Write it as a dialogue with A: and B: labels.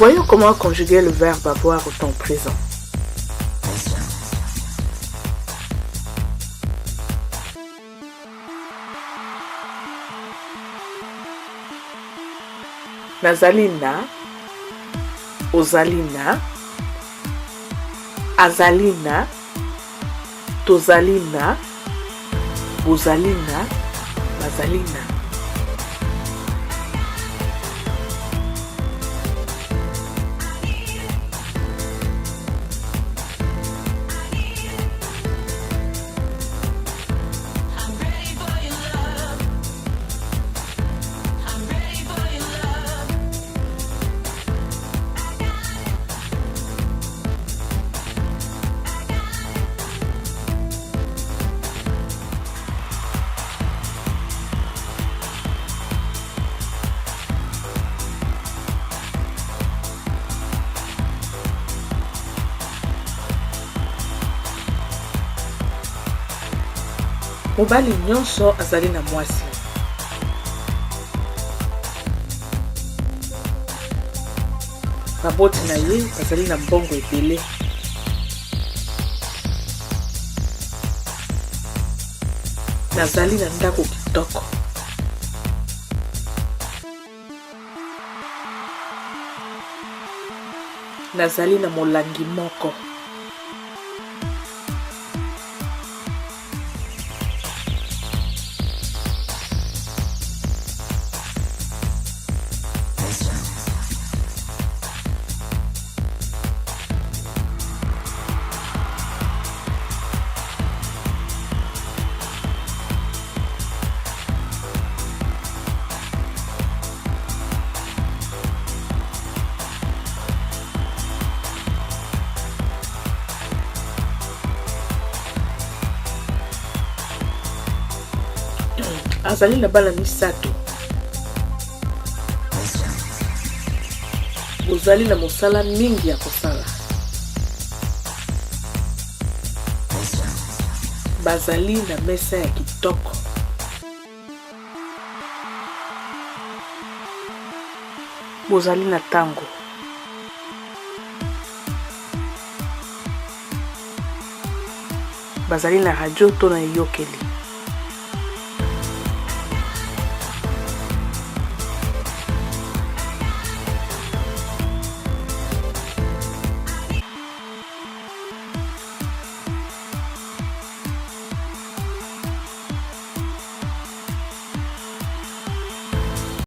A: Voyons comment conjuguer le verbe avoir au temps présent. Nazalina, ozalina, azalina, tozalina, bozalina, bazalina. Mobali nyonso azali na mwasi. Maboti na ye azali na mbongo ebele. Nazali na ndako kitoko. Nazali na molangi moko. Azali na bana misato. Bozali na mosala mingi ya kosala. Bazali na mesa ya kitoko. Bozali na tango. Bazali na radio to na yokeli.